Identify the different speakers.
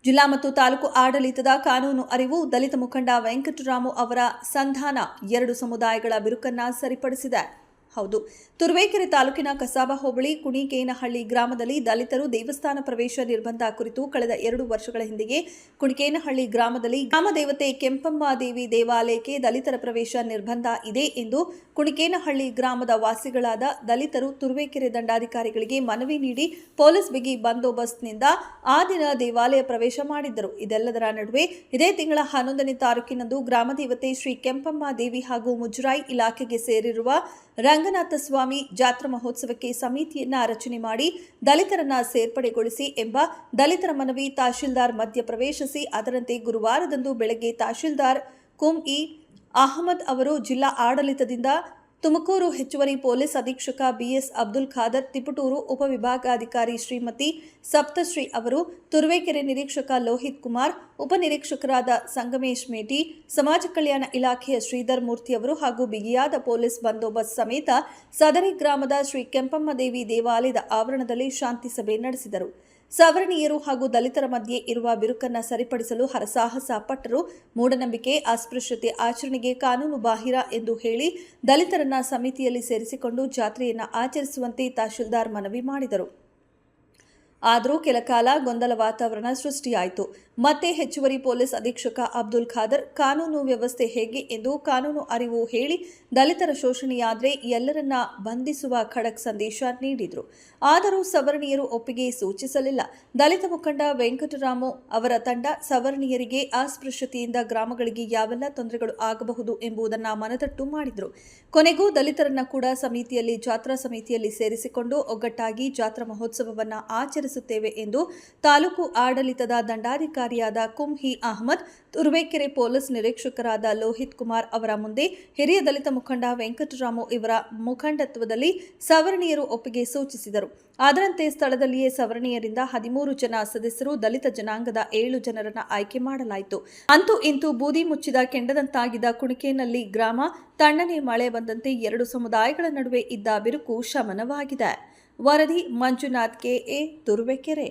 Speaker 1: ಜಿಲ್ಲಾ ಮತ್ತು ತಾಲೂಕು ಆಡಳಿತದ ಕಾನೂನು ಅರಿವು ದಲಿತ ಮುಖಂಡ ವೆಂಕಟರಾಮು ಅವರ ಸಂಧಾನ ಎರಡು ಸಮುದಾಯಗಳ ಬಿರುಕನ್ನ ಸರಿಪಡಿಸಿದೆ. ಹೌದು, ತುರುವೇಕೆರೆ ತಾಲೂಕಿನ ಕಸಾಬಾ ಹೋಬಳಿ ಕುಣಿಕೇನಹಳ್ಳಿ ಗ್ರಾಮದಲ್ಲಿ ದಲಿತರು ದೇವಸ್ಥಾನ ಪ್ರವೇಶ ನಿರ್ಬಂಧ ಕುರಿತು ಕಳೆದ 2 ವರ್ಷಗಳ ಹಿಂದೆಯೇ ಕುಣಿಕೇನಹಳ್ಳಿ ಗ್ರಾಮದಲ್ಲಿ ಗ್ರಾಮ ದೇವತೆ ಕೆಂಪಮ್ಮ ದೇವಿ ದೇವಾಲಯಕ್ಕೆ ದಲಿತರ ಪ್ರವೇಶ ನಿರ್ಬಂಧ ಇದೆ ಎಂದು ಕುಣಿಕೇನಹಳ್ಳಿ ಗ್ರಾಮದ ವಾಸಿಗಳಾದ ದಲಿತರು ತುರುವೇಕೆರೆ ದಂಡಾಧಿಕಾರಿಗಳಿಗೆ ಮನವಿ ನೀಡಿ ಪೊಲೀಸ್ ಬಿಗಿ ಬಂದೋಬಸ್ತ್ನಿಂದ ಆ ದಿನ ದೇವಾಲಯ ಪ್ರವೇಶ ಮಾಡಿದ್ದರು. ಇದೆಲ್ಲದರ ನಡುವೆ ಇದೇ ತಿಂಗಳ 11ನೇ ತಾರೀಕಿನಂದು ಗ್ರಾಮ ದೇವತೆ ಶ್ರೀ ಕೆಂಪಮ್ಮ ದೇವಿ ಹಾಗೂ ಮುಜರಾಯಿ ಇಲಾಖೆಗೆ ಸೇರಿರುವ ರಂಗನಾಥ ಸ್ವಾಮಿ ಜಾತ್ರಾ ಮಹೋತ್ಸವಕ್ಕೆ ಸಮಿತಿಯನ್ನ ರಚನೆ ಮಾಡಿ ದಲಿತರನ್ನ ಸೇರ್ಪಡೆಗೊಳಿಸಿ ಎಂಬ ದಲಿತರ ಮನವಿ ತಹಶೀಲ್ದಾರ್ ಮಧ್ಯ ಪ್ರವೇಶಿಸಿ ಅದರಂತೆ ಗುರುವಾರದಂದು ಬೆಳಗ್ಗೆ ತಹಶೀಲ್ದಾರ್ ಕುಂ.ಇ. ಅಹಮದ್ ಅವರು ಜಿಲ್ಲಾ ಆಡಳಿತದಿಂದ ತುಮಕೂರು ಹೆಚ್ಚುವರಿ ಪೊಲೀಸ್ ಅಧೀಕ್ಷಕ ಬಿಎಸ್ ಅಬ್ದುಲ್ ಖಾದರ್, ತಿಪಟೂರು ಉಪವಿಭಾಗಾಧಿಕಾರಿ ಶ್ರೀಮತಿ ಸಪ್ತಶ್ರೀ ಅವರು, ತುರುವೇಕೆರೆ ನಿರೀಕ್ಷಕ ಲೋಹಿತ್ ಕುಮಾರ್, ಉಪನಿರೀಕ್ಷಕರಾದ ಸಂಗಮೇಶ್ ಮೇಟಿ, ಸಮಾಜ ಕಲ್ಯಾಣ ಇಲಾಖೆಯ ಶ್ರೀಧರ್ ಮೂರ್ತಿ ಅವರು ಹಾಗೂ ಬಿಗಿಯಾದ ಪೊಲೀಸ್ ಬಂದೋಬಸ್ತ್ ಸಮೇತ ಸದರಿ ಗ್ರಾಮದ ಶ್ರೀ ಕೆಂಪಮ್ಮ ದೇವಿ ದೇವಾಲಯದ ಆವರಣದಲ್ಲಿ ಶಾಂತಿ ಸಭೆ ನಡೆಸಿದರು. ಸವರ್ಣೀಯರು ಹಾಗೂ ದಲಿತರ ಮಧ್ಯೆ ಇರುವ ಬಿರುಕನ್ನು ಸರಿಪಡಿಸಲು ಹರಸಾಹಸ ಪಟ್ಟರು. ಮೂಢನಂಬಿಕೆ, ಅಸ್ಪೃಶ್ಯತೆ ಆಚರಣೆಗೆ ಕಾನೂನು ಬಾಹಿರ ಎಂದು ಹೇಳಿ ದಲಿತರನ್ನ ಸಮಿತಿಯಲ್ಲಿ ಸೇರಿಸಿಕೊಂಡು ಜಾತ್ರೆಯನ್ನು ಆಚರಿಸುವಂತೆ ತಹಶೀಲ್ದಾರ್ ಮನವಿ ಮಾಡಿದರು. ಆದರೂ ಕೆಲ ಕಾಲ ಗೊಂದಲ ವಾತಾವರಣ ಸೃಷ್ಟಿಯಾಯಿತು. ಮತ್ತೆ ಹೆಚ್ಚುವರಿ ಪೊಲೀಸ್ ಅಧೀಕ್ಷಕ ಅಬ್ದುಲ್ ಖಾದರ್ ಕಾನೂನು ವ್ಯವಸ್ಥೆ ಹೇಗೆ ಎಂದು ಕಾನೂನು ಅರಿವು ಹೇಳಿ ದಲಿತರ ಶೋಷಣೆಯಾದರೆ ಎಲ್ಲರನ್ನ ಬಂಧಿಸುವ ಖಡಕ್ ಸಂದೇಶ ನೀಡಿದರು. ಆದರೂ ಸವರ್ಣೀಯರು ಒಪ್ಪಿಗೆ ಸೂಚಿಸಲಿಲ್ಲ. ದಲಿತ ಮುಖಂಡ ವೆಂಕಟರಾಮು ಅವರ ತಂಡ ಸವರ್ಣೀಯರಿಗೆ ಅಸ್ಪೃಶ್ಯತೆಯಿಂದ ಗ್ರಾಮಗಳಿಗೆ ಯಾವೆಲ್ಲ ತೊಂದರೆಗಳು ಆಗಬಹುದು ಎಂಬುದನ್ನು ಮನದಟ್ಟು ಮಾಡಿದರು. ಕೊನೆಗೂ ದಲಿತರನ್ನ ಕೂಡ ಜಾತ್ರಾ ಸಮಿತಿಯಲ್ಲಿ ಸೇರಿಸಿಕೊಂಡು ಒಗ್ಗಟ್ಟಾಗಿ ಜಾತ್ರಾ ಮಹೋತ್ಸವವನ್ನು ಆಚರಿಸುತ್ತೇವೆ ಎಂದು ತಾಲೂಕು ಆಡಳಿತದ ದಂಡಾಧಿಕಾರಿಯಾದ ಕುಂ.ಇ. ಅಹಮದ್, ತುರುವೇಕೆರೆ ಪೊಲೀಸ್ ನಿರೀಕ್ಷಕರಾದ ಲೋಹಿತ್ ಕುಮಾರ್ ಅವರ ಮುಂದೆ ಹಿರಿಯ ದಲಿತ ಮುಖಂಡ ವೆಂಕಟರಾಮು ಇವರ ಮುಖಂಡತ್ವದಲ್ಲಿ ಸವರ್ಣೀಯರು ಒಪ್ಪಿಗೆ ಸೂಚಿಸಿದರು. ಅದರಂತೆ ಸ್ಥಳದಲ್ಲಿಯೇ ಸವರ್ಣೀಯರಿಂದ 13 ಜನ ಸದಸ್ಯರು, ದಲಿತ ಜನಾಂಗದ 7 ಜನರನ್ನ ಆಯ್ಕೆ ಮಾಡಲಾಯಿತು. ಅಂತೂ ಇಂತೂ ಬೂದಿ ಮುಚ್ಚಿದ ಕೆಂಡದಂತಾಗಿದ್ದ ಕುಣಿಕೇನಹಳ್ಳಿ ಗ್ರಾಮ ತಣ್ಣನೆ ಮಳೆ ಬಂದಂತೆ ಎರಡು ಸಮುದಾಯಗಳ ನಡುವೆ ಇದ್ದ ಬಿರುಕು ಶಮನವಾಗಿದೆ. ವರದಿ ಮಂಜುನಾಥ್ ಕೆ.ಎ. ತುರುವೇಕೆರೆ.